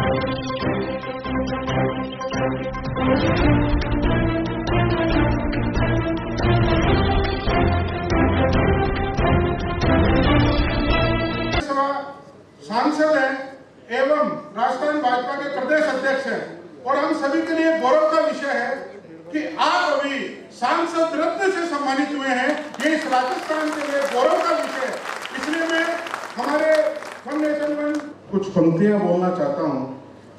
सांसद हैं एवं राजस्थान भाजपा के प्रदेश अध्यक्ष हैं और हम सभी के लिए गौरव का विषय है कि आप अभी सांसद रत्न से सम्मानित हुए हैं। ये इस राजस्थान के लिए गौरव का विषय है। इसलिए मैं हमारे वन नेशन वन कुछ पंक्तियां बोलना चाहता हूँ।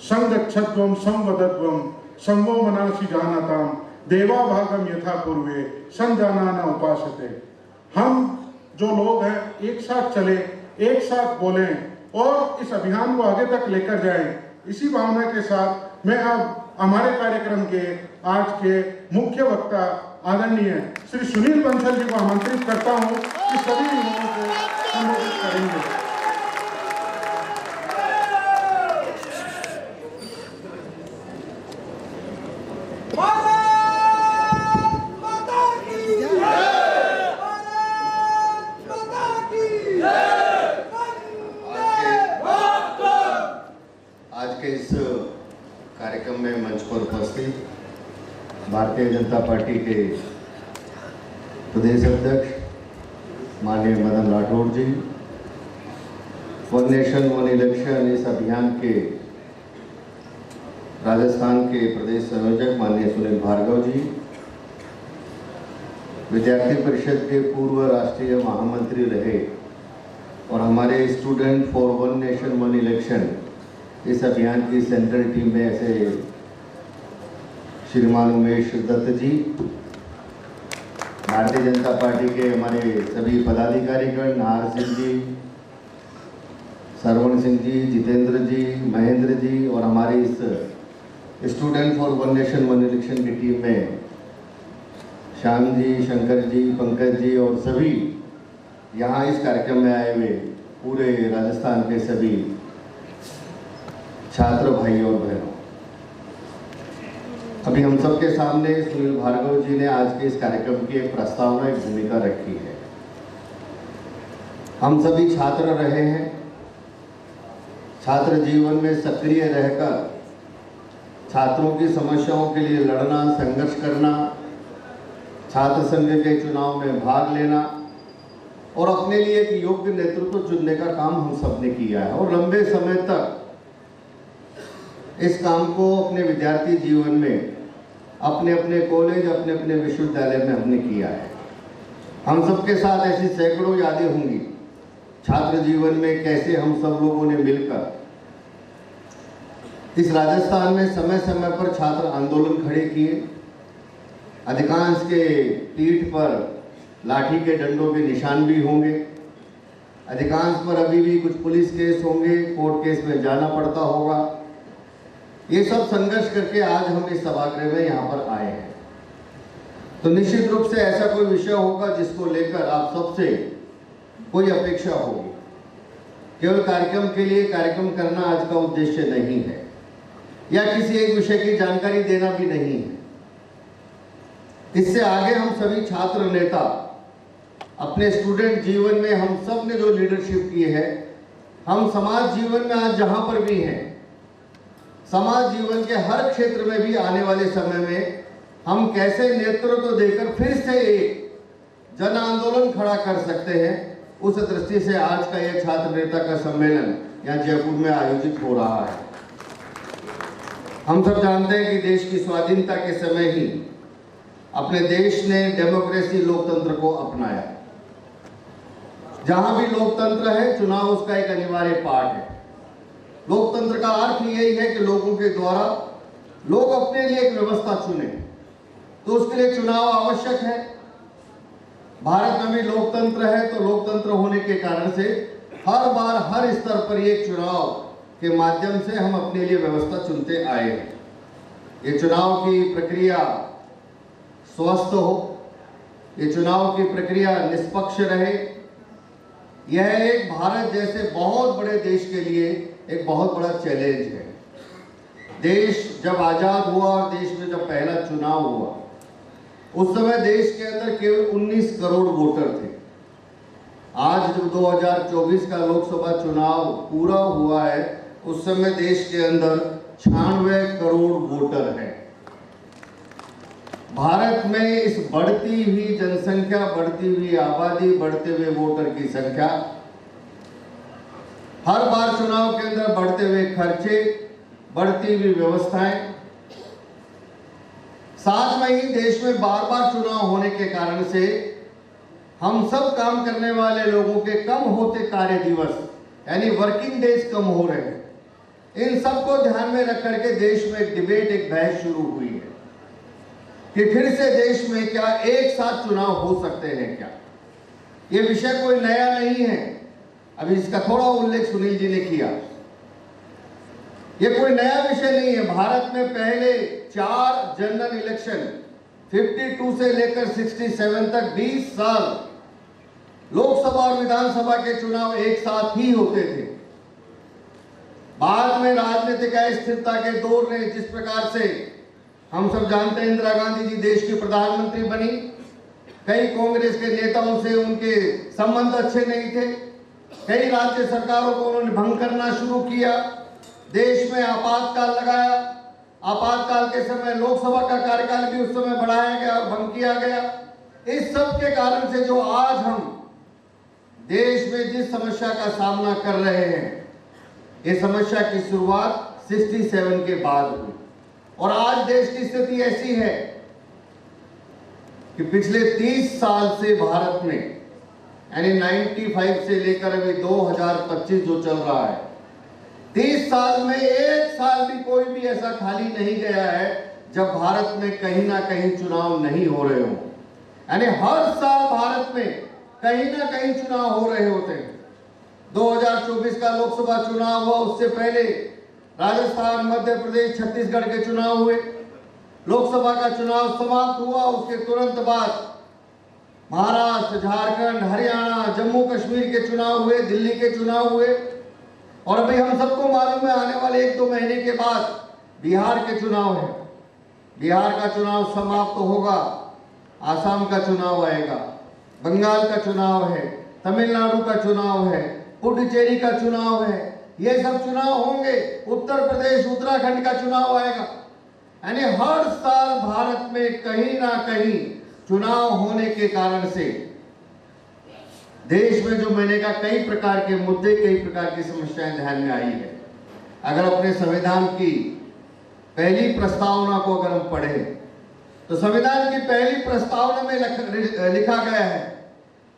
संगच्छध्वम संवदध्वम संवो मनासी जानताम देवा भागम यथा पूर्वे संजाना न उपासते। हम जो लोग हैं एक साथ चले, एक साथ बोलें और इस अभियान को आगे तक लेकर जाएं। इसी भावना के साथ मैं अब हमारे कार्यक्रम के आज के मुख्य वक्ता आदरणीय श्री सुनील बंसल जी को आमंत्रित करता हूं कि सभी लोगों को संबोधित करेंगे। कार्यक्रम में मंच पर उपस्थित भारतीय जनता पार्टी के प्रदेश अध्यक्ष माननीय मदन राठौड़ जी, वन नेशन वन इलेक्शन इस अभियान के राजस्थान के प्रदेश संयोजक माननीय सुनील भार्गव जी, विद्यार्थी परिषद के पूर्व राष्ट्रीय महामंत्री रहे और हमारे student for one nation one election इस अभियान की सेंट्रल टीम में ऐसे श्रीमान उमेश दत्त जी, भारतीय जनता पार्टी के हमारे सभी पदाधिकारीगण नाहर सिंह जी, सरवण सिंह जी, जितेंद्र जी, महेंद्र जी और हमारे इस student for one nation one election की टीम में श्याम जी, शंकर जी, पंकज जी और सभी यहाँ इस कार्यक्रम में आए हुए पूरे राजस्थान के सभी छात्र भाई और बहनों। अभी हम सबके सामने सुनील भार्गव जी ने आज के इस कार्यक्रम की एक प्रस्तावना, एक भूमिका रखी है। हम सभी छात्र रहे हैं, छात्र जीवन में सक्रिय रहकर छात्रों की समस्याओं के लिए लड़ना, संघर्ष करना, छात्र संघ के चुनाव में भाग लेना और अपने लिए एक योग्य नेतृत्व चुनने का काम हम सबने किया है और लंबे समय तक इस काम को अपने विद्यार्थी जीवन में अपने अपने कॉलेज, अपने अपने विश्वविद्यालय में हमने किया है। हम सबके साथ ऐसी सैकड़ों यादें होंगी छात्र जीवन में, कैसे हम सब लोगों ने मिलकर इस राजस्थान में समय समय पर छात्र आंदोलन खड़े किए। अधिकांश के पीठ पर लाठी के डंडों के निशान भी होंगे, अधिकांश पर अभी भी कुछ पुलिस केस होंगे, कोर्ट केस में जाना पड़ता होगा। ये सब संघर्ष करके आज हम इस सभागृह में यहाँ पर आए हैं। तो निश्चित रूप से ऐसा कोई विषय होगा जिसको लेकर आप सबसे कोई अपेक्षा होगी। केवल कार्यक्रम के लिए कार्यक्रम करना आज का उद्देश्य नहीं है या किसी एक विषय की जानकारी देना भी नहीं है। इससे आगे हम सभी छात्र नेता अपने स्टूडेंट जीवन में हम सब ने जो लीडरशिप की है, हम समाज जीवन में आज जहां पर भी हैं, समाज जीवन के हर क्षेत्र में भी आने वाले समय में हम कैसे नेतृत्व देकर फिर से एक जन आंदोलन खड़ा कर सकते हैं, उस दृष्टि से आज का यह छात्र नेता का सम्मेलन यहाँ जयपुर में आयोजित हो रहा है। हम सब जानते हैं कि देश की स्वाधीनता के समय ही अपने देश ने डेमोक्रेसी, लोकतंत्र को अपनाया। जहां भी लोकतंत्र है, चुनाव उसका एक अनिवार्य पार्ट है। लोकतंत्र का अर्थ यही है कि लोगों के द्वारा लोग अपने लिए एक व्यवस्था चुने, तो उसके लिए चुनाव आवश्यक है। भारत में भी लोकतंत्र है, तो लोकतंत्र होने के कारण से हर बार हर स्तर पर एक चुनाव के माध्यम से हम अपने लिए व्यवस्था चुनते आए हैं। ये चुनाव की प्रक्रिया स्वस्थ हो, ये चुनाव की प्रक्रिया निष्पक्ष रहे। यह एक भारत जैसे बहुत बड़े देश के लिए एक बहुत बड़ा चैलेंज है। देश जब आजाद हुआ और देश में जब पहला चुनाव हुआ, उस समय देश के अंदर केवल 19 करोड़ वोटर थे। आज जब 2024 का लोकसभा चुनाव पूरा हुआ है उस समय देश के अंदर 96 करोड़ वोटर हैं। भारत में इस बढ़ती हुई जनसंख्या, बढ़ती हुई आबादी, बढ़ते हुए वोटर की संख्या, हर बार चुनाव के अंदर बढ़ते हुए खर्चे, बढ़ती हुई व्यवस्थाएं, साथ में ही देश में बार बार चुनाव होने के कारण से हम सब काम करने वाले लोगों के कम होते कार्य दिवस यानी वर्किंग डेज कम हो रहे हैं। इन सब को ध्यान में रख करके देश में एक डिबेट, एक बहस शुरू हुई है कि फिर से देश में क्या एक साथ चुनाव हो सकते हैं क्या। ये विषय कोई नया नहीं है, अभी इसका थोड़ा उल्लेख सुनील जी ने किया। ये कोई नया विषय नहीं है। भारत में पहले 4 जनरल इलेक्शन 52 से लेकर 67 तक 20 साल लोकसभा और विधानसभा के चुनाव एक साथ ही होते थे। बाद में राजनीतिक अस्थिरता के दौर ने, जिस प्रकार से हम सब जानते हैं, इंदिरा गांधी जी देश की प्रधानमंत्री बनी, कई कांग्रेस के नेताओं से उनके संबंध अच्छे नहीं थे, कई राज्य सरकारों को उन्होंने भंग करना शुरू किया, देश में आपातकाल लगाया। आपातकाल के समय लोकसभा का कार्यकाल भी उस समय बढ़ाया गया और भंग किया गया। इस सब के कारण से जो आज हम देश में जिस समस्या का सामना कर रहे हैं, ये समस्या की शुरुआत 67 के बाद हुई और आज देश की स्थिति ऐसी है कि पिछले 30 साल से भारत में यानी 95 से लेकर अभी 2025 जो चल रहा है, 30 साल में एक साल भी कोई भी ऐसा खाली नहीं गया है जब भारत में कहीं ना कहीं चुनाव नहीं हो रहे हो। यानी हर साल भारत में कहीं ना कहीं चुनाव हो रहे होते हैं। 2024 का लोकसभा चुनाव हुआ, उससे पहले राजस्थान, मध्य प्रदेश, छत्तीसगढ़ के चुनाव हुए। लोकसभा का चुनाव समाप्त हुआ, उसके तुरंत बाद महाराष्ट्र, झारखंड, हरियाणा, जम्मू कश्मीर के चुनाव हुए, दिल्ली के चुनाव हुए और अभी हम सबको मालूम है आने वाले 1-2 महीने के बाद बिहार के चुनाव है। बिहार का चुनाव समाप्त होगा, आसाम का चुनाव आएगा, बंगाल का चुनाव है, तमिलनाडु का चुनाव है, पुडुचेरी का चुनाव है, ये सब चुनाव होंगे, उत्तर प्रदेश, उत्तराखंड का चुनाव आएगा। यानी हर साल भारत में कहीं ना कहीं चुनाव होने के कारण से देश में जो मैंने कहा कई प्रकार के मुद्दे, कई प्रकार की समस्याएं ध्यान में आई है। अगर अपने संविधान की पहली प्रस्तावना को अगर हम पढ़ें तो संविधान की पहली प्रस्तावना में लिखा गया है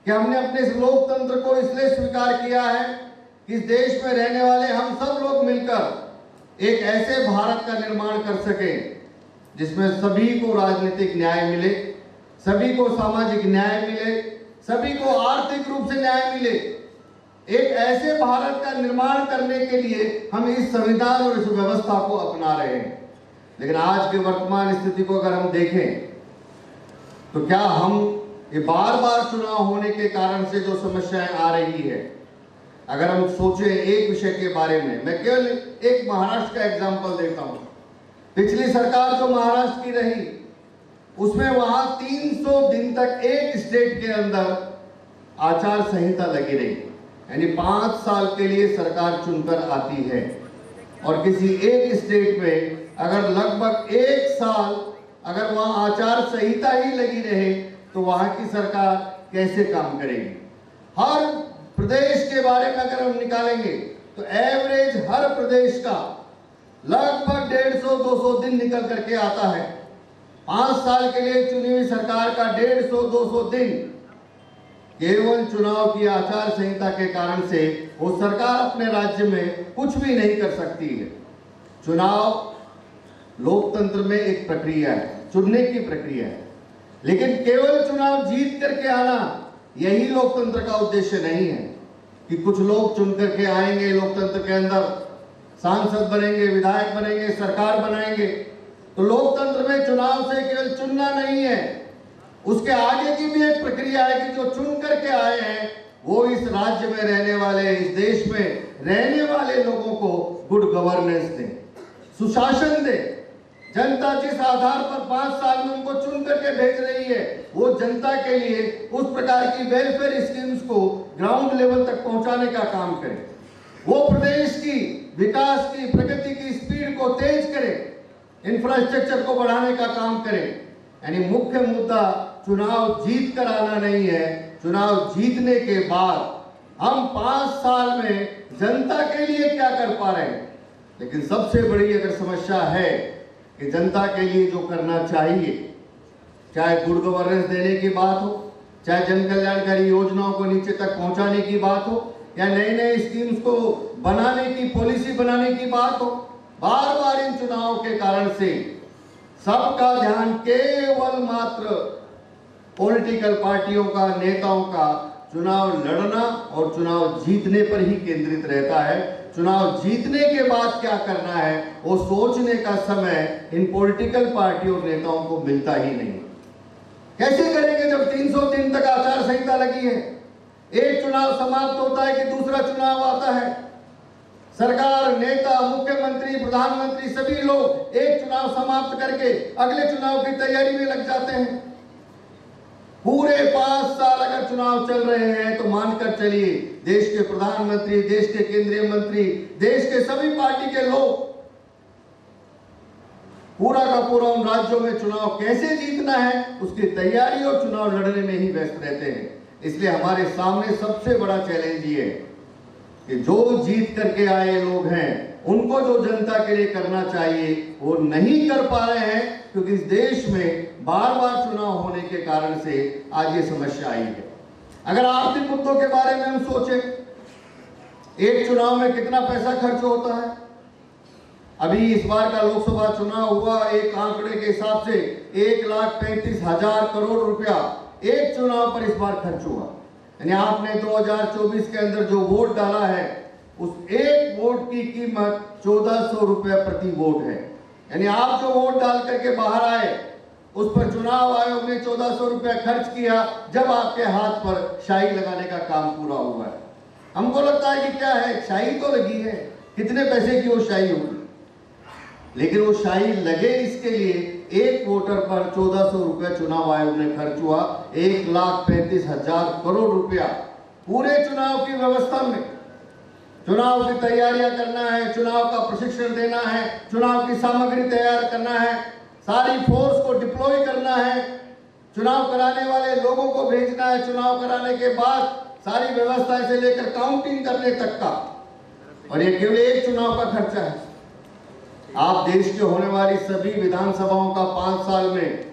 कि हमने अपने इस लोकतंत्र को इसलिए स्वीकार किया है कि इस देश में रहने वाले हम सब लोग मिलकर एक ऐसे भारत का निर्माण कर सके जिसमें सभी को राजनीतिक न्याय मिले, सभी को सामाजिक न्याय मिले, सभी को आर्थिक रूप से न्याय मिले। एक ऐसे भारत का निर्माण करने के लिए हम इस संविधान और इस व्यवस्था को अपना रहे हैं। लेकिन आज के वर्तमान स्थिति को अगर हम देखें तो क्या हम ये बार बार चुनाव होने के कारण से जो समस्याएं आ रही है, अगर हम सोचें एक विषय के बारे में, मैं केवल एक महाराष्ट्र का एग्जांपल देता हूं। पिछली सरकार जो महाराष्ट्र की रही उसमें वहां 300 दिन तक एक स्टेट के अंदर आचार संहिता लगी रही, यानी 5 साल के लिए सरकार चुनकर आती है और किसी एक स्टेट में अगर लगभग 1 साल अगर वहां आचार संहिता ही लगी रहे तो वहां की सरकार कैसे काम करेगी। हर प्रदेश के बारे में अगर हम निकालेंगे तो एवरेज हर प्रदेश का लगभग 150-200 दिन निकल करके आता है। 5 साल के लिए चुनी हुई सरकार का 150-200 दिन केवल चुनाव की आचार संहिता के कारण से वो सरकार अपने राज्य में कुछ भी नहीं कर सकती है। चुनाव लोकतंत्र में एक प्रक्रिया है, चुनने की प्रक्रिया है, लेकिन केवल चुनाव जीत करके आना यही लोकतंत्र का उद्देश्य नहीं है कि कुछ लोग चुन करके आएंगे, लोकतंत्र के अंदर सांसद बनेंगे, विधायक बनेंगे, सरकार बनाएंगे। तो लोकतंत्र में चुनाव से केवल चुनना नहीं है, उसके आगे की भी एक प्रक्रिया है कि जो चुन करके आए हैं वो इस राज्य में रहने वाले, इस देश में रहने वाले लोगों को गुड गवर्नेंस दें, सुशासन दें। जनता जिस आधार पर 5 साल में उनको चुन करके भेज रही है वो जनता के लिए उस प्रकार की वेलफेयर स्कीम्स को ग्राउंड लेवल तक पहुंचाने का काम करे। वो प्रदेश की विकास की, प्रगति की स्पीड को तेज करें, इंफ्रास्ट्रक्चर को बढ़ाने का काम करें। यानी मुख्य मुद्दा चुनाव जीत कर आना नहीं है, चुनाव जीतने के बाद हम 5 साल में जनता के लिए क्या कर पा रहे हैं। लेकिन सबसे बड़ी अगर समस्या है कि जनता के लिए जो करना चाहिए, चाहे गुड गवर्नेंस देने की बात हो, चाहे जन कल्याणकारी योजनाओं को नीचे तक पहुंचाने की बात हो, या नए नए स्कीम्स को बनाने की, पॉलिसी बनाने की बात हो, बार बार इन चुनावों के कारण से सबका ध्यान केवल मात्र पॉलिटिकल पार्टियों का, नेताओं का चुनाव लड़ना और चुनाव जीतने पर ही केंद्रित रहता है। चुनाव जीतने के बाद क्या करना है वो सोचने का समय इन पॉलिटिकल पार्टी और नेताओं को मिलता ही नहीं। कैसे करेंगे जब 300 दिन तक आचार संहिता लगी है, एक चुनाव समाप्त होता है कि दूसरा चुनाव आता है। सरकार, नेता, मुख्यमंत्री, प्रधानमंत्री सभी लोग एक चुनाव समाप्त करके अगले चुनाव की तैयारी में लग जाते हैं। पूरे 5 साल अगर चुनाव चल रहे हैं तो मानकर चलिए देश के प्रधानमंत्री, देश के केंद्रीय मंत्री, देश के सभी पार्टी के लोग पूरा का पूरा उन राज्यों में चुनाव कैसे जीतना है उसकी तैयारी और चुनाव लड़ने में ही व्यस्त रहते हैं। इसलिए हमारे सामने सबसे बड़ा चैलेंज ये है कि जो जीत करके आए लोग हैं उनको जो जनता के लिए करना चाहिए वो नहीं कर पा रहे हैं, क्योंकि इस देश में बार बार चुनाव होने के कारण से आज ये समस्या आई है। अगर आर्थिक मुद्दों के बारे में हम सोचें, एक चुनाव में कितना पैसा खर्च होता है। अभी इस बार का लोकसभा चुनाव हुआ, एक आंकड़े के हिसाब से 1,35,000 करोड़ रुपया एक चुनाव पर इस बार खर्च हुआ। यानी आपने 2024 के अंदर जो वोट डाला है उस एक वोट की कीमत 1400 रुपया प्रति वोट है। यानी आप जो वोट डाल करके बाहर आए उस पर चुनाव आयोग ने 1400 रुपया खर्च किया, जब आपके हाथ पर शाही लगाने का काम पूरा हुआ है। हमको लगता है कि क्या है, शाही तो लगी है, कितने पैसे की वो शाही होगी, लेकिन वो शाही लगे इसके लिए एक वोटर पर 1400 रुपया चुनाव आयोग ने खर्च हुआ। 1,35,000 करोड़ रुपया पूरे चुनाव की व्यवस्था में, चुनाव की तैयारियां करना है, चुनाव का प्रशिक्षण देना है, चुनाव की सामग्री तैयार करना है, सारी फोर्स को डिप्लॉय करना है, चुनाव कराने वाले लोगों को भेजना है, चुनाव कराने के बाद सारी व्यवस्था से लेकर काउंटिंग करने तक का, और ये केवल एक चुनाव का खर्चा है। आप देश के होने वाली सभी विधानसभाओं का 5 साल में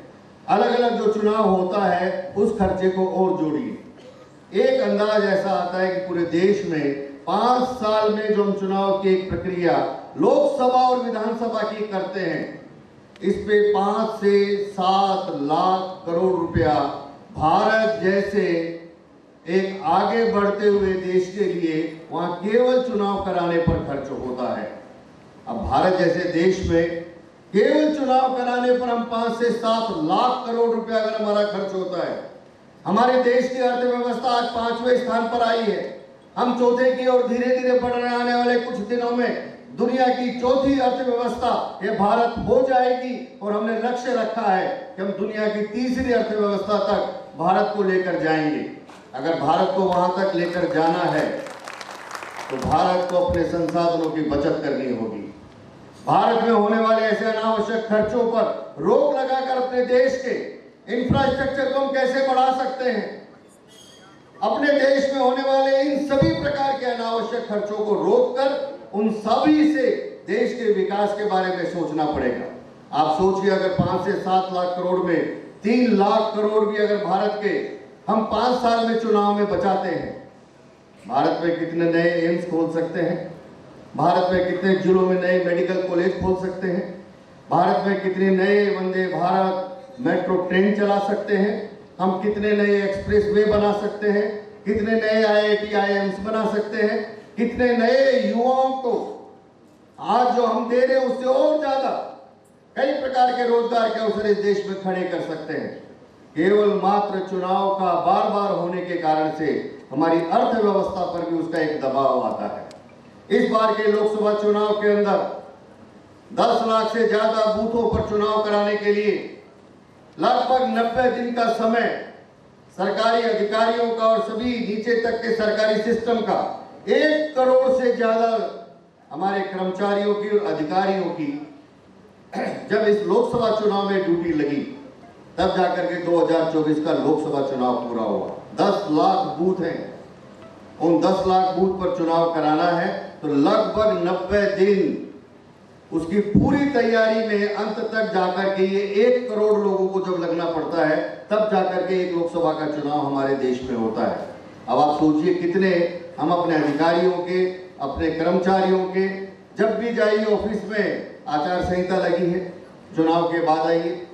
अलग अलग जो चुनाव होता है उस खर्चे को और जोड़िए। एक अंदाज ऐसा आता है कि पूरे देश में 5 साल में जो हम चुनाव की एक प्रक्रिया लोकसभा और विधानसभा की करते हैं, इस पे 5 से 7 लाख करोड़ रुपया भारत जैसे एक आगे बढ़ते हुए देश के लिए वहां केवल चुनाव कराने पर खर्च होता है। अब भारत जैसे देश में केवल चुनाव कराने पर हम 5 से 7 लाख करोड़ रुपया अगर हमारा खर्च होता है, हमारे देश की अर्थव्यवस्था आज 5वें स्थान पर आई है। हम चौथे की ओर धीरे धीरे बढ़ रहे, आने वाले कुछ दिनों में दुनिया की चौथी अर्थव्यवस्था ये भारत हो जाएगी, और हमने लक्ष्य रखा है कि हम दुनिया की तीसरी अर्थव्यवस्था तक भारत को लेकर जाएंगे। अगर भारत को वहां तक लेकर जाना है तो भारत को अपने संसाधनों की बचत करनी होगी। भारत में होने वाले ऐसे अनावश्यक खर्चों पर रोक लगाकर अपने देश के इंफ्रास्ट्रक्चर को हम कैसे बढ़ा सकते हैं, अपने देश में होने वाले इन सभी प्रकार के अनावश्यक खर्चों को रोककर उन सभी से देश के विकास के बारे में सोचना पड़ेगा। आप सोचिए, अगर 5 से 7 लाख करोड़ में 3 लाख करोड़ भी अगर भारत के हम 5 साल में चुनाव में बचाते हैं, भारत में कितने नए एम्स खोल सकते हैं, भारत में कितने जिलों में नए मेडिकल कॉलेज खोल सकते हैं, भारत में कितने नए वंदे भारत मेट्रो ट्रेन चला सकते हैं, हम कितने नए एक्सप्रेस वे बना सकते हैं, कितने नए IIT IIMs बना सकते हैं, कितने नए युवाओं को आज जो हम दे रहे हैं उससे और ज्यादा कई प्रकार के रोजगार के अवसर इस देश में खड़े कर सकते हैं। केवल मात्र चुनाव का बार बार होने के कारण से हमारी अर्थव्यवस्था पर भी उसका एक दबाव आता है। इस बार के लोकसभा चुनाव के अंदर 10 लाख से ज्यादा बूथों पर चुनाव कराने के लिए लगभग 90 दिन का समय सरकारी अधिकारियों का और सभी नीचे तक के सरकारी सिस्टम का 1 करोड़ से ज्यादा हमारे कर्मचारियों की और अधिकारियों की जब इस लोकसभा चुनाव में ड्यूटी लगी, तब जाकर के 2024 का लोकसभा चुनाव पूरा हुआ। 10 लाख बूथ हैं, उन 10 लाख बूथ पर चुनाव कराना है तो लगभग 90 दिन उसकी पूरी तैयारी में अंत तक जाकर के ये 1 करोड़ लोगों को जब लगना पड़ता है, तब जाकर के एक लोकसभा का चुनाव हमारे देश में होता है। अब आप सोचिए कितने हम अपने अधिकारियों के, अपने कर्मचारियों के, जब भी जाइए ऑफिस में आचार संहिता लगी है, चुनाव के बाद आइए,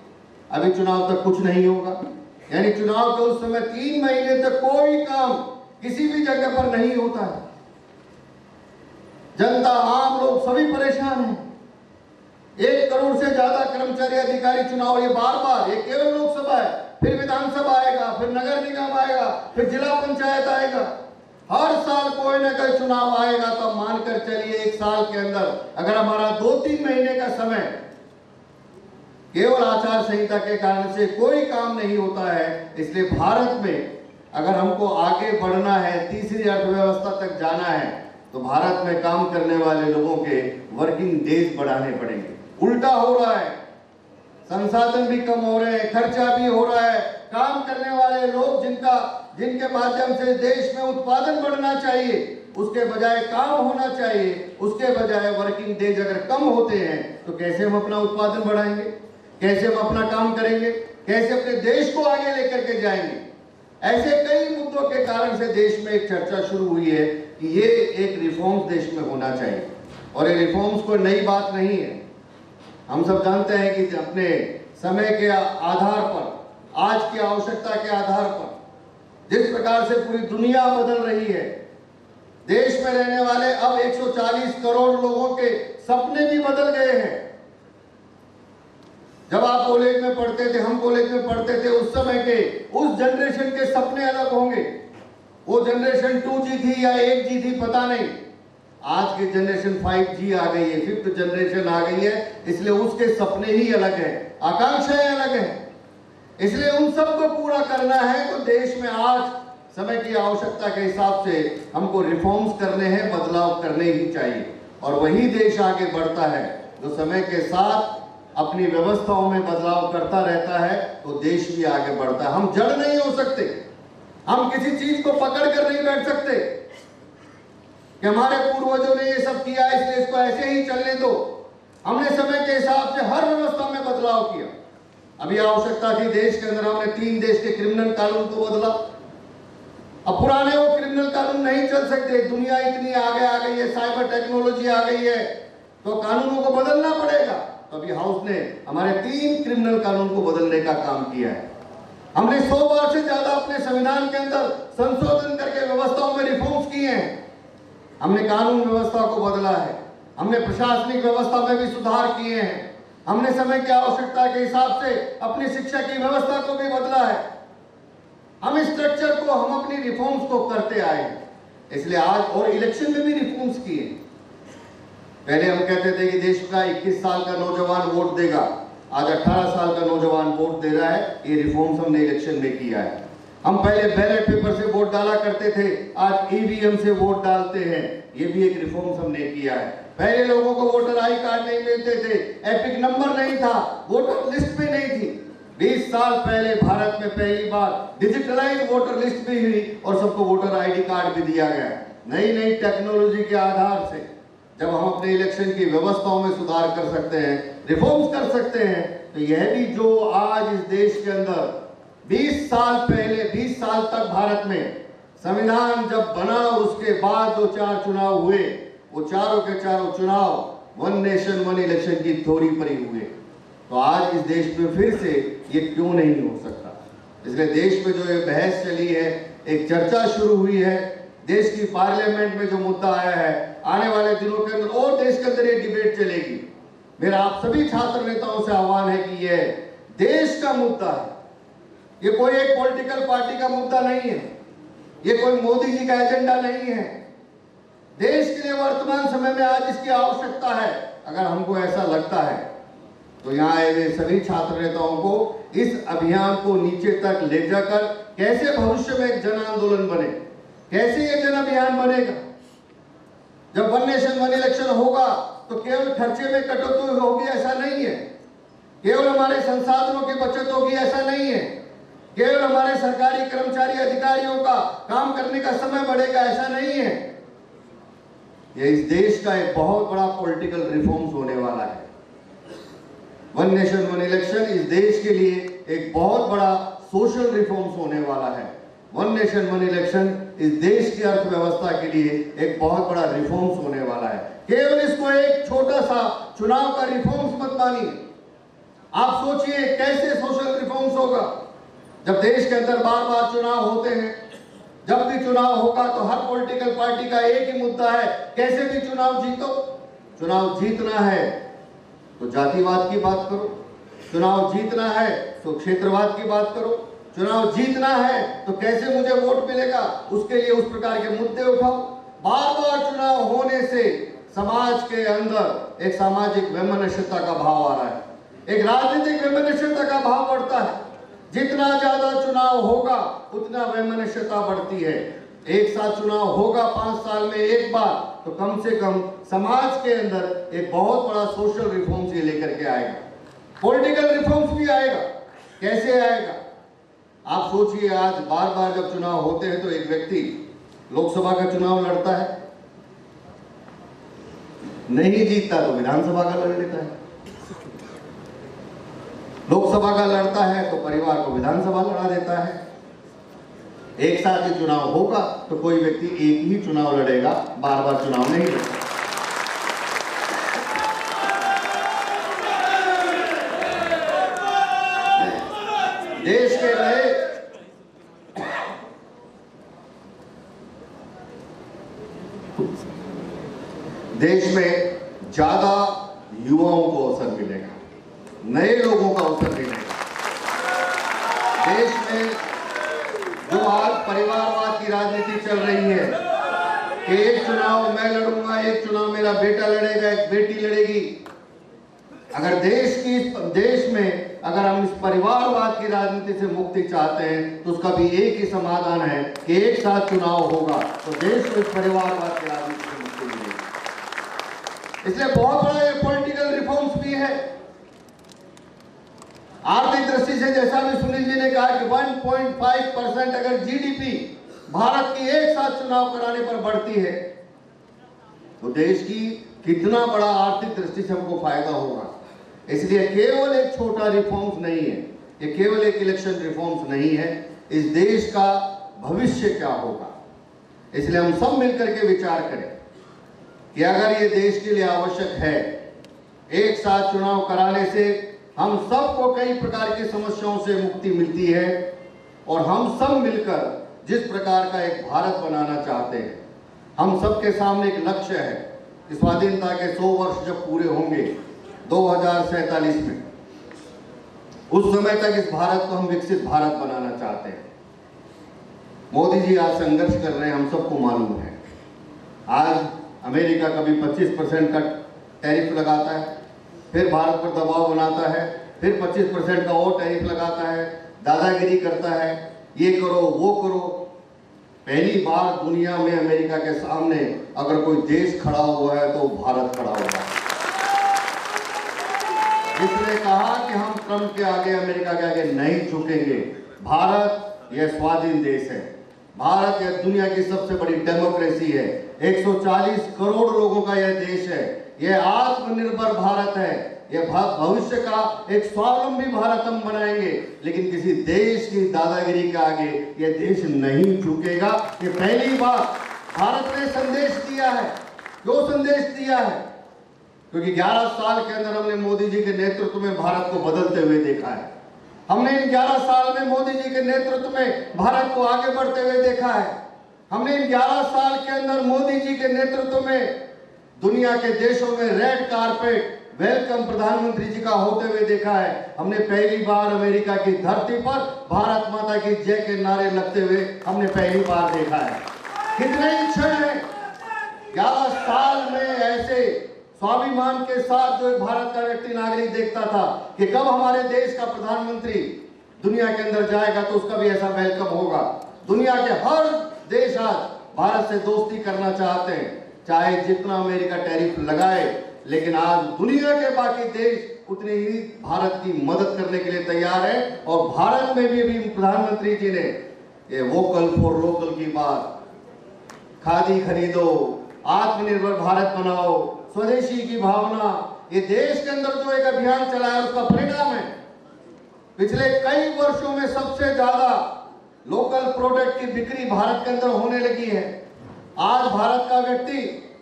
अभी चुनाव तक कुछ नहीं होगा। यानी चुनाव के उस समय 3 महीने तक कोई काम किसी भी जगह पर नहीं होता है। जनता, आम लोग सभी परेशान हैं। 1 करोड़ से ज्यादा कर्मचारी अधिकारी चुनाव, ये बार बार, ये केवल लोकसभा है, फिर विधानसभा आएगा, फिर नगर निगम आएगा, फिर जिला पंचायत आएगा। हर साल कोई ना कोई चुनाव आएगा। तो मानकर चलिए 1 साल के अंदर अगर हमारा 2-3 महीने का समय केवल आचार संहिता के कारण से कोई काम नहीं होता है। इसलिए भारत में अगर हमको आगे बढ़ना है, तीसरी अर्थव्यवस्था तक जाना है, तो भारत में काम करने वाले लोगों के वर्किंग डेज बढ़ाने पड़ेंगे। उल्टा हो रहा है, संसाधन भी कम हो रहे हैं, खर्चा भी हो रहा है। काम करने वाले लोग जिनके माध्यम से देश में उत्पादन बढ़ना चाहिए, उसके बजाय काम होना चाहिए, उसके बजाय वर्किंग डेज अगर कम होते हैं, तो कैसे हम अपना उत्पादन बढ़ाएंगे, कैसे हम अपना काम करेंगे, कैसे अपने देश को आगे लेकर के जाएंगे। ऐसे कई मुद्दों के कारण से देश में एक चर्चा शुरू हुई है कि ये एक रिफॉर्म्स देश में होना चाहिए। और ये रिफॉर्म्स कोई नई बात नहीं है। हम सब जानते हैं कि अपने समय के आधार पर, आज की आवश्यकता के आधार पर जिस प्रकार से पूरी दुनिया बदल रही है, देश में रहने वाले अब 140 करोड़ लोगों के सपने भी बदल गए हैं। जब आप कॉलेज में पढ़ते थे, हम कॉलेज में पढ़ते थे, उस समय के उस जनरेशन के सपने अलग होंगे। वो जनरेशन 2G थी या 1G थी, पता नहीं। आज की जनरेशन 5G आ गई है, 5th जनरेशन आ गई है, इसलिए उसके सपने ही अलग हैं, आकांक्षाएं अलग हैं। इसलिए उन सबको पूरा करना है तो देश में आज समय की आवश्यकता के हिसाब से हमको रिफॉर्म्स करने हैं, बदलाव करने ही चाहिए। और वही देश आगे बढ़ता है जो समय के साथ अपनी व्यवस्थाओं में बदलाव करता रहता है, तो देश भी आगे बढ़ता है। हम जड़ नहीं हो सकते, हम किसी चीज को पकड़ कर नहीं बैठ सकते कि हमारे पूर्वजों ने ये सब किया इसलिए इसको ऐसे ही चलने दो। हमने समय के हिसाब से हर व्यवस्था में बदलाव किया। अभी आवश्यकता थी देश के अंदर, हमने 3 देश के क्रिमिनल कानून को बदला। अब पुराने वो क्रिमिनल कानून नहीं चल सकते, दुनिया इतनी आगे आ गई है, साइबर टेक्नोलॉजी आ गई है, तो कानूनों को बदलना पड़ेगा। तो अभी हाउस ने हमारे 3 क्रिमिनल कानून को बदलने का काम किया है। हमने 100 बार से ज्यादा अपने संविधान के अंदर संशोधन करके व्यवस्थाओं में रिफॉर्म्स किए हैं। हमने कानून व्यवस्था को बदला है, हमने प्रशासनिक व्यवस्था में भी सुधार किए हैं, हमने समय की आवश्यकता के हिसाब से अपनी शिक्षा की व्यवस्था को भी बदला है। हम स्ट्रक्चर को, हम अपनी रिफॉर्म्स को करते आए हैं। इसलिए आज और इलेक्शन में भी रिफॉर्म्स किए। पहले हम कहते थे कि देश का 21 साल का नौजवान वोट देगा, आज 18 साल का नौजवान वोट दे रहा है। ये रिफॉर्म्स हमने इलेक्शन में किया है। हम पहले बैलेट पेपर से वोट डाला करते थे, आज ईवीएम से वोट डालते हैं। ये भी एक रिफॉर्म्स हमने किया है। पहले लोगों को वोटर आई कार्ड नहीं मिलते थे, एपिक नंबर नहीं था, वोटर लिस्ट में नहीं थी। 20 साल पहले भारत में पहली बार डिजिटलाइज वोटर लिस्ट भी हुई और सबको वोटर आईडी कार्ड भी दिया गया। नई नई टेक्नोलॉजी के आधार से जब हम अपने इलेक्शन की व्यवस्थाओं में सुधार कर सकते हैं, रिफॉर्म्स कर सकते हैं, तो यह भी जो आज इस देश के अंदर 20 साल पहले, 20 साल तक भारत में संविधान जब बना, उसके बाद 2-4 चुनाव हुए, वो चारों के चारों चुनाव 1 नेशन 1 इलेक्शन की थ्योरी पर ही हुए। तो आज इस देश में फिर से ये क्यों नहीं हो सकता? इसलिए देश में जो ये बहस चली है, एक चर्चा शुरू हुई है, देश की पार्लियामेंट में जो मुद्दा आया है, आने वाले दिनों के अंदर और देश के अंदर ये डिबेट चलेगी। मेरा आप सभी छात्र नेताओं से आह्वान है कि ये देश का मुद्दा है, ये कोई एक पॉलिटिकल पार्टी का मुद्दा नहीं है, ये कोई मोदी जी का एजेंडा नहीं है। देश के लिए वर्तमान समय में आज इसकी आवश्यकता है। अगर हमको ऐसा लगता है तो यहाँ आए हुए सभी छात्र नेताओं को इस अभियान को नीचे तक ले जाकर कैसे भविष्य में एक जन आंदोलन बने, कैसे ये जन अभियान बनेगा, जब वन नेशन वन इलेक्शन होगा तो केवल खर्चे में कटौती होगी ऐसा नहीं है, केवल हमारे संसाधनों की बचत होगी ऐसा नहीं है, केवल हमारे सरकारी कर्मचारी अधिकारियों का काम करने का समय बढ़ेगा ऐसा नहीं है। यह इस देश का एक बहुत बड़ा पॉलिटिकल रिफॉर्म्स होने वाला है। वन नेशन वन इलेक्शन इस देश के लिए एक बहुत बड़ा सोशल रिफॉर्म्स होने वाला है। वन नेशन वन इलेक्शन इस देश की अर्थव्यवस्था के लिए एक बहुत बड़ा रिफॉर्म्स होने वाला है। केवल इसको एक छोटा सा चुनाव का रिफॉर्म्स मत मानिए। आप सोचिए कैसे सोशल रिफॉर्म्स होगा जब देश के अंदर बार बार चुनाव होते हैं। जब भी चुनाव होगा तो हर पॉलिटिकल पार्टी का एक ही मुद्दा है, कैसे भी चुनाव जीतो। चुनाव जीतना है तो जातिवाद की बात करो, चुनाव जीतना है तो क्षेत्रवाद की बात करो, चुनाव जीतना है तो कैसे मुझे वोट मिलेगा उसके लिए उस प्रकार के मुद्दे उठाओ। बार बार चुनाव होने से समाज के अंदर एक सामाजिक वैमनस्यता का भाव आ रहा है, एक राजनीतिक वैमनस्यता का भाव बढ़ता है। जितना ज्यादा चुनाव होगा उतना वैमनस्यता बढ़ती है। एक साथ चुनाव होगा 5 साल में एक बार तो कम से कम समाज के अंदर एक बहुत बड़ा सोशल रिफॉर्म्स ये लेकर के आएगा, पॉलिटिकल रिफॉर्म्स भी आएगा। कैसे आएगा आप सोचिए। आज बार बार जब चुनाव होते हैं तो एक व्यक्ति लोकसभा का चुनाव लड़ता है, नहीं जीतता तो विधानसभा का लड़ लेता है, लोकसभा का लड़ता है तो परिवार को विधानसभा लड़ा देता है। एक साथ ही चुनाव होगा तो कोई व्यक्ति एक ही चुनाव लड़ेगा, बार बार चुनाव नहीं लड़ेगा। देश के नए देश में ज्यादा युवाओं को अवसर मिलेगा, नए लोगों का अवसर मिलेगा। देश में जो आज परिवारवाद की राजनीति चल रही है कि एक चुनाव मैं लड़ूंगा, एक चुनाव मेरा बेटा लड़ेगा, एक बेटी लड़ेगी। अगर देश में अगर हम इस परिवारवाद की राजनीति से मुक्ति चाहते हैं तो उसका भी एक ही समाधान है कि एक साथ चुनाव होगा तो देश को इस परिवारवाद की राजनीति से मुक्ति मिलेगी। इसलिए बहुत बड़ा ये पॉलिटिकल रिफॉर्म्स भी है। आर्थिक दृष्टि से जैसा भी सुनील जी ने कहा कि 1.5% अगर जीडीपी भारत की एक साथ चुनाव कराने पर बढ़ती है तो देश की कितना बड़ा आर्थिक दृष्टि से हमको फायदा होगा। इसलिए केवल एक छोटा रिफॉर्म्स नहीं है, ये केवल एक इलेक्शन रिफॉर्म्स नहीं है, इस देश का भविष्य क्या होगा। इसलिए हम सब मिलकर के विचार करें कि अगर ये देश के लिए आवश्यक है, एक साथ चुनाव कराने से हम सबको कई प्रकार की समस्याओं से मुक्ति मिलती है और हम सब मिलकर जिस प्रकार का एक भारत बनाना चाहते हैं, हम सबके सामने एक लक्ष्य है कि स्वाधीनता के 100 वर्ष जब पूरे होंगे 2047 में, उस समय तक इस भारत को हम विकसित भारत बनाना चाहते हैं। मोदी जी आज संघर्ष कर रहे हैं, हम सबको मालूम है। आज अमेरिका कभी 25% का टैरिफ लगाता है, फिर भारत पर दबाव बनाता है, फिर 25% का और टैरिफ लगाता है, दादागिरी करता है, ये करो वो करो। पहली बार दुनिया में अमेरिका के सामने अगर कोई देश खड़ा हुआ है तो भारत खड़ा हुआ है, जिसने कहा कि हम ट्रंप के आगे, अमेरिका के आगे नहीं झुकेंगे। भारत यह स्वाधीन देश है, भारत यह दुनिया की सबसे बड़ी डेमोक्रेसी है, 140 करोड़ लोगों का यह देश है, यह आत्मनिर्भर भारत है, यह भविष्य का एक स्वावलंबी भारत हम बनाएंगे। लेकिन किसी देश की दादागिरी के आगे यह देश नहीं झुकेगा। ये पहली बार भारत ने संदेश दिया है। क्यों संदेश दिया है? क्योंकि 11 साल के अंदर हमने मोदी जी के नेतृत्व में भारत को बदलते हुए देखा है। हमने इन 11 साल में मोदी जी के नेतृत्व में भारत को आगे बढ़ते हुए देखा है। हमने इन 11 साल के अंदर मोदी जी के नेतृत्व में दुनिया के देशों में रेड कारपेट वेलकम प्रधानमंत्री जी का होते हुए देखा है। हमने पहली बार अमेरिका की धरती पर भारत माता की जय के नारे लगते हुए हमने पहली बार देखा है। कितने क्षण है 11 साल में ऐसे स्वाभिमान के साथ जो भारत का व्यक्ति नागरिक देखता था कि कब हमारे देश का प्रधानमंत्री दुनिया के अंदर जाएगा तो उसका भी ऐसा वेलकम होगा। दुनिया के हर देश आज भारत से दोस्ती करना चाहते हैं। चाहे जितना अमेरिका टैरिफ लगाए, लेकिन आज दुनिया के बाकी देश उतनी ही भारत की मदद करने के लिए तैयार है। और भारत में भी अभी प्रधानमंत्री जी ने ये वोकल फॉर लोकल की बात, खादी खरीदो, आत्मनिर्भर भारत बनाओ, स्वदेशी की भावना, ये देश के अंदर जो एक अभियान चलाया उसका परिणाम है। पिछले कई वर्षों में सबसे ज्यादा लोकल प्रोडक्ट की बिक्री भारत के अंदर होने लगी है। आज भारत का व्यक्ति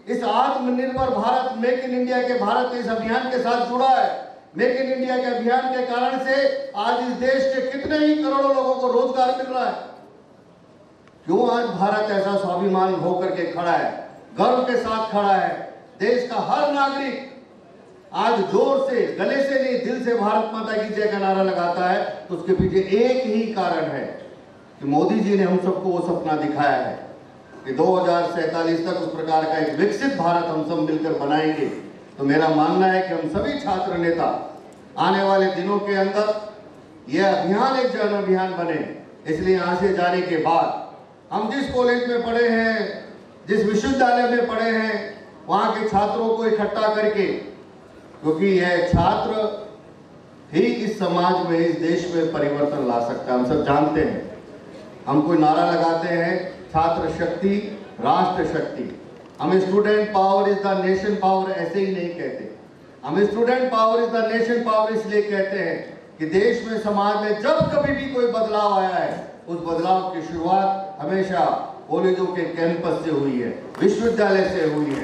इस आत्मनिर्भर भारत, मेक इन इंडिया के भारत के इस अभियान के साथ जुड़ा है। मेक इन इंडिया के अभियान के कारण से आज इस देश के कितने ही करोड़ों लोगों को रोजगार मिल रहा है। क्यों आज भारत ऐसा स्वाभिमान होकर के खड़ा है, गर्व के साथ खड़ा है। देश का हर नागरिक आज जोर से, गले से नहीं, दिल से भारत माता की जय का नारा लगाता है। तो उसके पीछे एक ही कारण है कि मोदी जी ने हम सबको वो सपना दिखाया है कि 2047 तक उस प्रकार का एक विकसित भारत हम सब मिलकर बनाएंगे। तो मेरा मानना है कि हम सभी छात्र नेता आने वाले दिनों के अंदर यह अभियान एक जन अभियान बने। इसलिए यहाँ से जाने के बाद हम जिस कॉलेज में पढ़े हैं, जिस विश्वविद्यालय में पढ़े हैं, वहाँ के छात्रों को इकट्ठा करके, क्योंकि यह छात्र ही इस समाज में, इस देश में परिवर्तन ला सकता है। हम सब जानते हैं, हम कोई नारा लगाते हैं छात्र शक्ति राष्ट्र शक्ति, हम student power is the nation power ऐसे ही नहीं कहते। हम student power is the nation power इसलिए कहते हैं कि देश में, समाज में जब कभी भी कोई बदलाव आया है, उस बदलाव की शुरुआत हमेशा कॉलेजों के कैंपस से हुई है, विश्वविद्यालय से हुई है।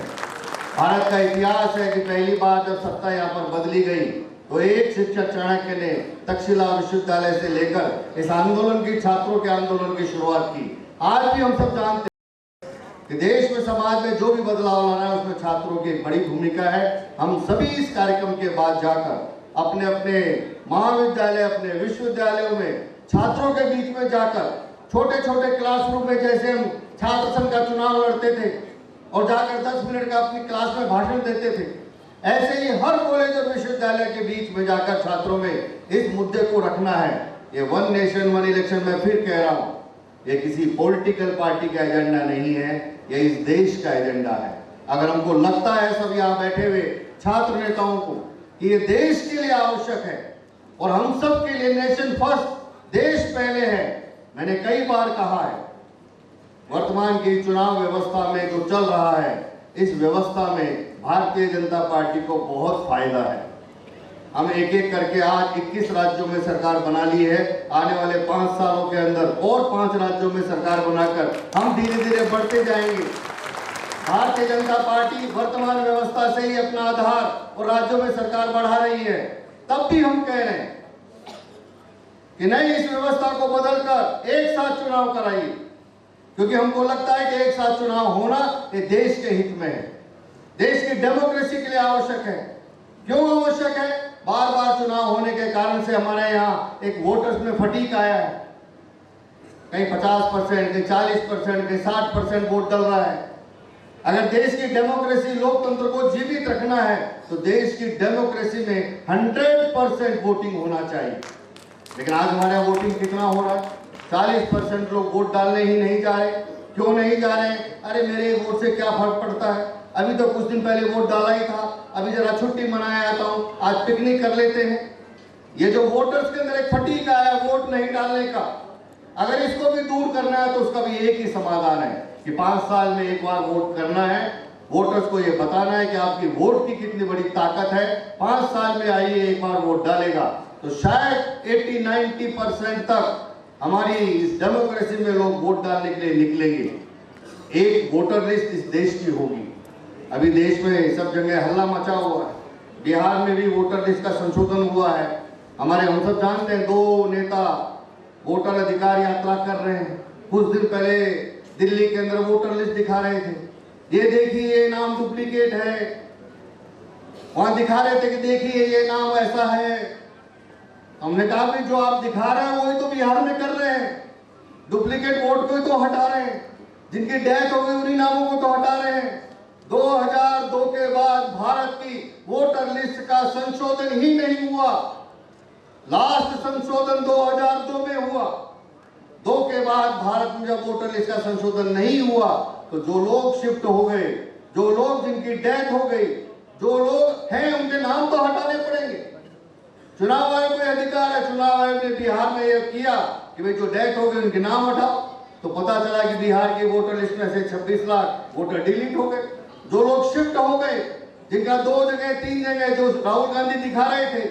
भारत का इतिहास है कि पहली बार जब सत्ता यहाँ पर बदली गई तो एक शिक्षक चाणक्य ने तक्षशिला विश्वविद्यालय से लेकर इस आंदोलन की, छात्रों के आंदोलन की शुरुआत की। आज भी हम सब जानते हैं कि देश में, समाज में जो भी बदलाव लाना है उसमें छात्रों की एक बड़ी भूमिका है। हम सभी इस कार्यक्रम के बाद जाकर अपने अपने महाविद्यालय, अपने विश्वविद्यालयों में छात्रों के बीच में जाकर छोटे छोटे क्लासरूम में, जैसे हम छात्र संघ का चुनाव लड़ते थे और जाकर 10 मिनट का अपनी क्लास में भाषण देते थे, ऐसे ही हर कॉलेज और विश्वविद्यालय के बीच में जाकर छात्रों में इस मुद्दे को रखना है। ये वन नेशन वन इलेक्शन, मैं फिर कह रहा हूँ, ये किसी पॉलिटिकल पार्टी का एजेंडा नहीं है, ये इस देश का एजेंडा है। अगर हमको लगता है सब यहाँ बैठे हुए छात्र नेताओं को कि ये देश के लिए आवश्यक है और हम सब के लिए नेशन फर्स्ट, देश पहले है, मैंने कई बार कहा है, वर्तमान की चुनाव व्यवस्था में जो चल रहा है, इस व्यवस्था में भारतीय जनता पार्टी को बहुत फायदा है। हम एक एक करके आज 21 राज्यों में सरकार बना ली है। आने वाले 5 सालों के अंदर और 5 राज्यों में सरकार बनाकर हम धीरे धीरे बढ़ते जाएंगे। भारतीय जनता पार्टी वर्तमान व्यवस्था से ही अपना आधार और राज्यों में सरकार बढ़ा रही है। तब भी हम कह रहे हैं कि नहीं, इस व्यवस्था को बदलकर एक साथ चुनाव कराइए, क्योंकि हमको लगता है कि एक साथ चुनाव होना ये देश के हित में है, देश की डेमोक्रेसी के लिए आवश्यक है। क्यों आवश्यक है? बार बार चुनाव होने के कारण से हमारे यहाँ एक वोटर्स में फटीक आया है। कहीं 50%, कहीं 40%, कहीं 60% वोट डल रहा है। अगर देश की डेमोक्रेसी, लोकतंत्र को जीवित रखना है तो देश की डेमोक्रेसी में 100% वोटिंग होना चाहिए। लेकिन आज हमारे यहाँ वोटिंग कितना हो रहा है? 40% लोग वोट डालने ही नहीं जा रहे। क्यों नहीं जा रहे? अरे मेरे वोट से क्या फर्क पड़ता है, अभी तो कुछ दिन पहले वोट डाला ही था, अभी जरा छुट्टी मनाया आता हूँ, आज पिकनिक कर लेते हैं। ये जो वोटर्स के अंदर एक फटीक आया वोट नहीं डालने का, अगर इसको भी दूर करना है तो उसका भी एक ही समाधान है कि 5 साल में एक बार वोट करना है। वोटर्स को ये बताना है कि आपकी वोट की कितनी बड़ी ताकत है। 5 साल में आइए, एक बार वोट डालेगा तो शायद 80-90% तक हमारी इस डेमोक्रेसी में लोग वोट डालने के लिए निकलेंगे। एक वोटर लिस्ट इस देश की होगी। अभी देश में सब जगह हल्ला मचा हुआ है, बिहार में भी वोटर लिस्ट का संशोधन हुआ है। हमारे, हम सब जानते हैं, 2 नेता वोटर अधिकार यात्रा कर रहे हैं। कुछ दिन पहले दिल्ली के अंदर वोटर लिस्ट दिखा रहे थे, ये देखिए ये नाम डुप्लीकेट है। वहां दिखा रहे थे कि देखिए ये नाम ऐसा है। हमने कहा भी जो आप दिखा रहे हैं वही तो बिहार में कर रहे हैं, डुप्लीकेट वोट को ही तो हटा रहे हैं, जिनकी डेथ हो गई उन्हीं नामों को तो हटा रहे हैं। 2002 के बाद भारत की वोटर लिस्ट का संशोधन ही नहीं हुआ। लास्ट संशोधन 2002 में हुआ। 2 के बाद भारत में जब वोटर लिस्ट का संशोधन नहीं हुआ तो जो लोग शिफ्ट हो गए, जो लोग जिनकी डेथ हो गई, जो लोग हैं उनके नाम तो हटाने पड़ेंगे। चुनाव आयोग को अधिकार है, चुनाव आयोग ने बिहार में यह किया कि भाई जो डेथ हो गई उनके नाम हटाओ, तो पता चला कि बिहार की वोटर लिस्ट में से 26 लाख वोटर डिलीट हो गए। जो लोग शिफ्ट हो गए, जिनका 2 जगह 3 जगह, जो राहुल गांधी दिखा रहे थे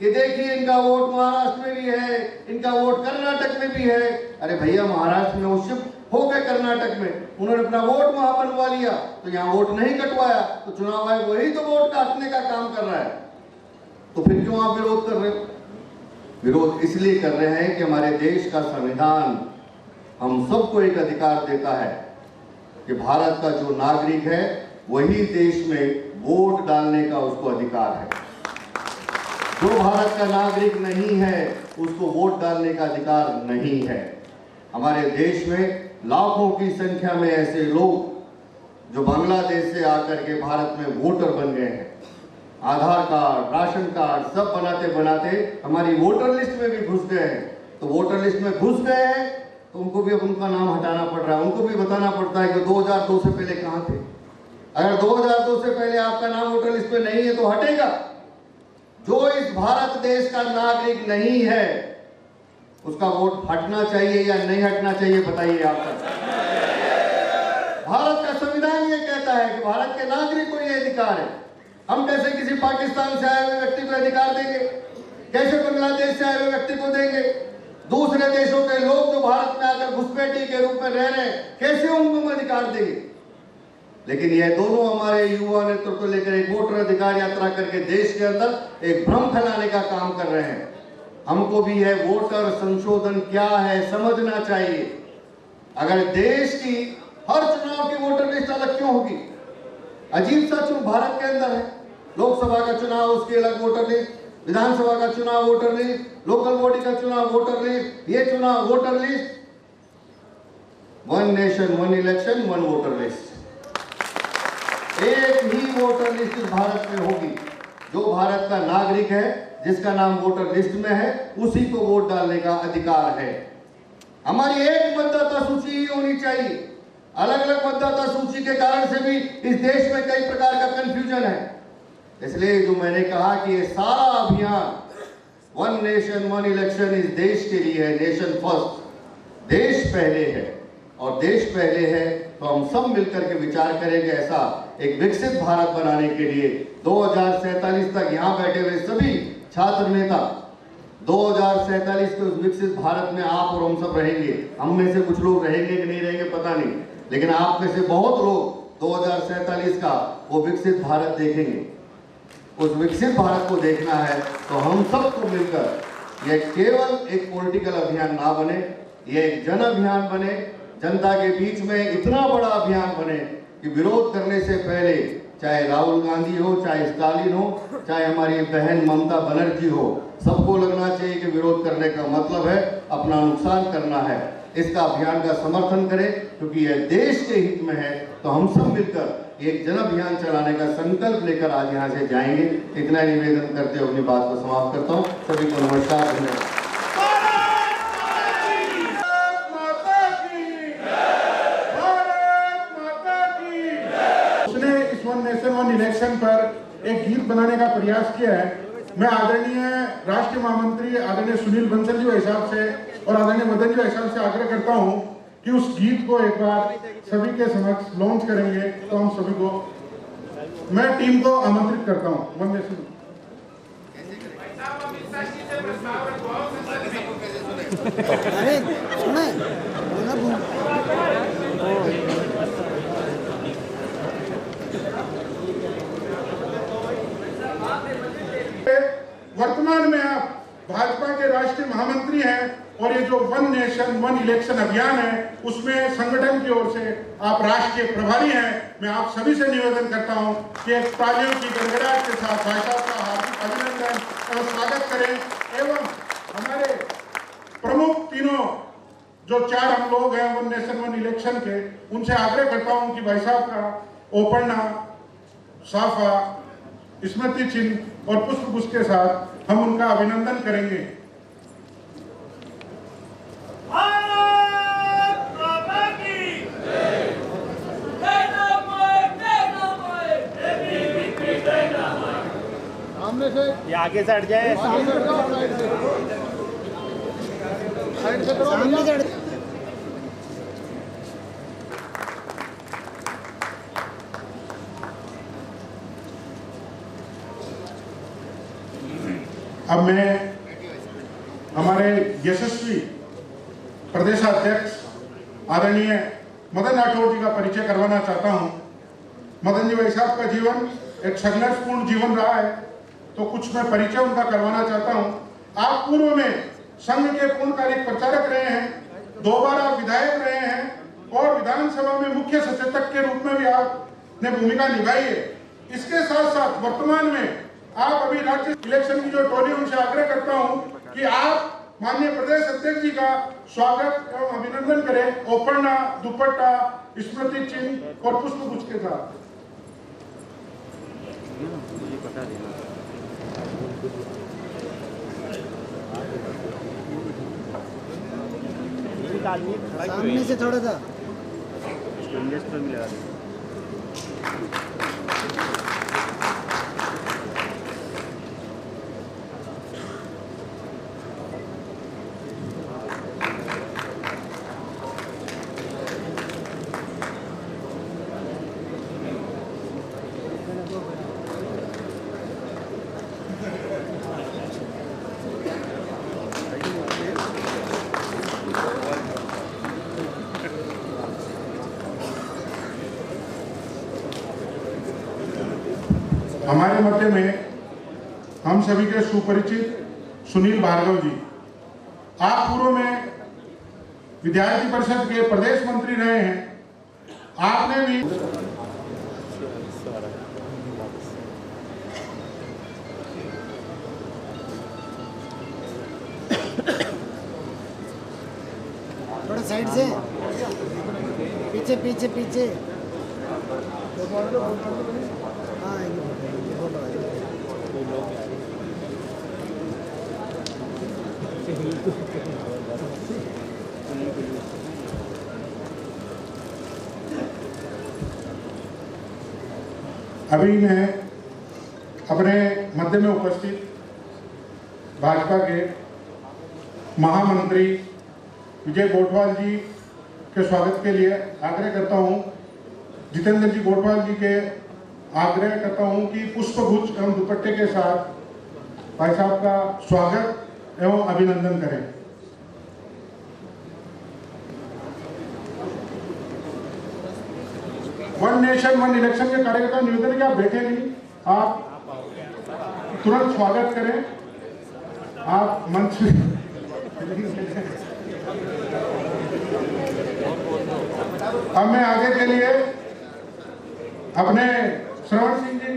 कि देखिए इनका वोट महाराष्ट्र में भी है, इनका वोट कर्नाटक में भी है। अरे भैया, महाराष्ट्र में वो शिफ्ट हो गए, कर्नाटक में उन्होंने अपना वोट वहां बनवा लिया, तो यहाँ वोट नहीं कटवाया, तो चुनाव आयोग वही तो वोट काटने का काम कर रहा है। तो फिर क्यों आप विरोध कर रहे हो? विरोध इसलिए कर रहे हैं कि हमारे देश का संविधान हम सबको एक अधिकार देता है कि भारत का जो नागरिक है वही देश में वोट डालने का उसको अधिकार है। जो भारत का नागरिक नहीं है उसको वोट डालने का अधिकार नहीं है। हमारे देश में लाखों की संख्या में ऐसे लोग जो बांग्लादेश से आकर के भारत में वोटर बन गए हैं, आधार कार्ड, राशन कार्ड सब बनाते बनाते हमारी वोटर लिस्ट में भी घुस गए हैं। तो वोटर लिस्ट में घुस गए हैं तो उनको भी अब उनका नाम हटाना पड़ रहा है, उनको भी बताना पड़ता है कि 2002 से पहले कहां थे। अगर 2002 से पहले आपका नाम वोटर लिस्ट में नहीं है तो हटेगा। जो इस भारत देश का नागरिक नहीं है उसका वोट हटना चाहिए या नहीं हटना चाहिए, बताइए आप सब। भारत का संविधान ये कहता है कि भारत के नागरिक को ये अधिकार है। हम कैसे किसी पाकिस्तान से आए हुए व्यक्ति को अधिकार देंगे? कैसे बांग्लादेश से आए हुए व्यक्ति को देंगे? दूसरे देशों के लोग जो भारत में आकर घुसपैठी के रूप में रह रहे हैं, कैसे उनको हम अधिकार देंगे? लेकिन यह दोनों हमारे युवा नेतृत्व को लेकर एक वोटर अधिकार यात्रा करके देश के अंदर एक भ्रम फैलाने का काम कर रहे हैं। हमको भी यह वोटर संशोधन क्या है समझना चाहिए। अगर देश की हर चुनाव की वोटर लिस्ट अलग क्यों होगी? अजीब सा चुनाव भारत के अंदर है। लोकसभा का चुनाव उसकी अलग वोटर लिस्ट, विधानसभा का चुनाव वोटर लिस्ट, लोकल बॉडी का चुनाव वोटर लिस्ट, ये चुनाव voter list. One nation one election one voter list. एक ही वोटर लिस्ट इस भारत में होगी। जो भारत का नागरिक है, जिसका नाम वोटर लिस्ट में है, उसी को वोट डालने का अधिकार है। हमारी एक मतदाता सूची ही होनी चाहिए। अलग अलग मतदाता सूची के कारण से भी इस देश में कई प्रकार का कंफ्यूजन है। इसलिए जो मैंने कहा कि ये सारा अभियान वन नेशन वन इलेक्शन इस देश के लिए है। नेशन फर्स्ट, देश पहले है। और देश पहले है तो हम सब मिलकर के विचार करेंगे ऐसा एक विकसित भारत बनाने के लिए 2047 तक यहाँ बैठे हुए सभी छात्र नेता 2047 के उस विकसित भारत में आप और हम सब रहेंगे। हम में से कुछ लोग रहेंगे कि नहीं रहेंगे पता नहीं, लेकिन आप में से बहुत लोग 2047 का वो विकसित भारत देखेंगे। उस विकसित भारत को देखना है तो हम सबको मिलकर यह केवल एक पॉलिटिकल अभियान ना बने, यह एक जन अभियान बने। जनता के बीच में इतना बड़ा अभियान बने कि विरोध करने से पहले चाहे राहुल गांधी हो, चाहे स्टालिन हो, चाहे हमारी बहन ममता बनर्जी हो, सबको लगना चाहिए कि विरोध करने का मतलब है अपना नुकसान करना है। इसका अभियान का समर्थन करें क्योंकि यह देश के हित में है। तो हम सब मिलकर एक जन अभियान चलाने का संकल्प लेकर आज यहाँ से जाएंगे। इतना निवेदन करते हुए अपनी बात को समाप्त करता हूँ। सभी को नमस्कार, धन्यवाद। नेशन वन इलेक्शन पर एक गीत बनाने का प्रयास किया है। मैं आदरणीय राष्ट्रीय महामंत्री आदरणीय सुनील बंसल जी के हिसाब से और आदरणीय मदन जी के हिसाब से आग्रह करता हूं कि उस गीत को एक बार सभी के समक्ष लॉन्च करेंगे। तो हम सभी को, मैं टीम को आमंत्रित करता हूं। वन नेशन वर्तमान में आप भाजपा के राष्ट्रीय महामंत्री हैं और ये जो वन नेशन वन इलेक्शन अभियान है उसमें संगठन की ओर से आप राष्ट्रीय प्रभारी हैं। मैं आप सभी से निवेदन करता हूं कि एक तालियों की गड़गड़ाहट के साथ भाई साहब का हार्दिक अभिनंदन और स्वागत करें। एवं हमारे प्रमुख तीनों जो 4 हम लोग हैं वन नेशन वन इलेक्शन के, उनसे आग्रह करता हूं कि भाई साहब का ओपरना, साफा, स्मृति चिन्ह और पुष्प के साथ हम उनका अभिनंदन करेंगे। ये आगे से हट जाए। सामने से हट। अब मैं हमारे यशस्वी प्रदेशाध्यक्ष आदरणीय मदन राठौड़ जी का परिचय करवाना चाहता हूं। मदन जी भाई साहब का जीवन एक संघर्षपूर्ण जीवन रहा है, तो कुछ मैं परिचय उनका करवाना चाहता हूं। आप पूर्व में संघ के पूर्णकालिक प्रचारक रहे हैं, 2 बार आप विधायक रहे हैं और विधानसभा में मुख्य सचेतक के रूप में भी आपने भूमिका निभाई है। इसके साथ साथ वर्तमान में आप अभी राज्य इलेक्शन की जो टोली, उनसे आग्रह करता हूं कि आप माननीय प्रदेश अध्यक्ष जी का स्वागत एवं अभिनंदन करें ओपरना, दुपट्टा, स्मृति चिन्ह और पुष्पगुच्छ के साथ। सामने से थोड़ा सा हमारे मध्य में हम सभी के सुपरिचित सुनील भार्गव जी, आप पूर्व में विद्यार्थी परिषद के प्रदेश मंत्री रहे हैं। आपने भी थोड़ा साइड से पीछे पीछे पीछे। हाँ ये फोटो है। अभी मैं अपने मध्य में उपस्थित भाजपा के महामंत्री विजय गोठवाल जी के स्वागत के लिए आग्रह करता हूं। जितेंद्र जी गोठवाल जी के आग्रह करता हूं कि पुष्पगुच्छ एवं दुपट्टे के साथ भाई साहब का स्वागत एवं अभिनंदन करें। वन नेशन वन इलेक्शन के कार्यकर्ता निवेदन कि आप बैठे नहीं, आप तुरंत स्वागत करें। आप मंच में अब मैं आगे के लिए अपने श्रवण सिंह जी,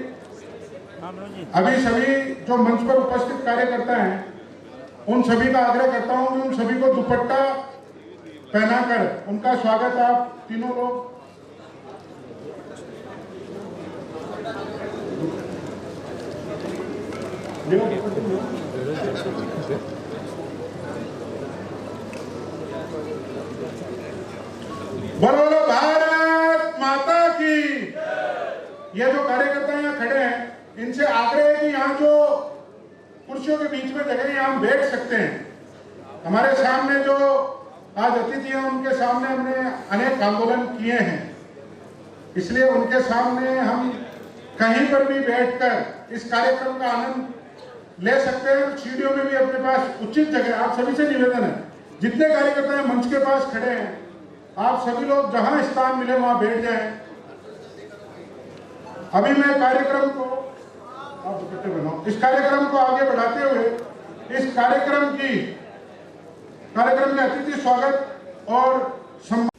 अभी सभी जो मंच पर उपस्थित कार्यकर्ता हैं, उन सभी का आग्रह करता हूं कि उन सभी को दुपट्टा पहनाकर उनका स्वागत आप तीनों लोग बोलो भारत माता की। ये जो कार्यकर्ता यहाँ खड़े हैं, इनसे आग्रह है कि यहाँ जो कुर्सियों के बीच में जगह, यहाँ हम बैठ सकते हैं। हमारे सामने जो आज अतिथि हैं, उनके सामने हमने अनेक आंदोलन किए हैं, इसलिए उनके सामने हम कहीं पर भी बैठकर इस कार्यक्रम का आनंद ले सकते हैं। सीढ़ियों में भी अपने पास उचित जगह। आप सभी से निवेदन है, जितने कार्यकर्ता हैं मंच के पास खड़े हैं, आप सभी लोग जहां स्थान मिले वहां बैठ जाएं। अभी मैं कार्यक्रम को आप दुपट्टे बनाओ, इस कार्यक्रम को आगे बढ़ाते हुए इस कार्यक्रम के अतिथि स्वागत और सम्मान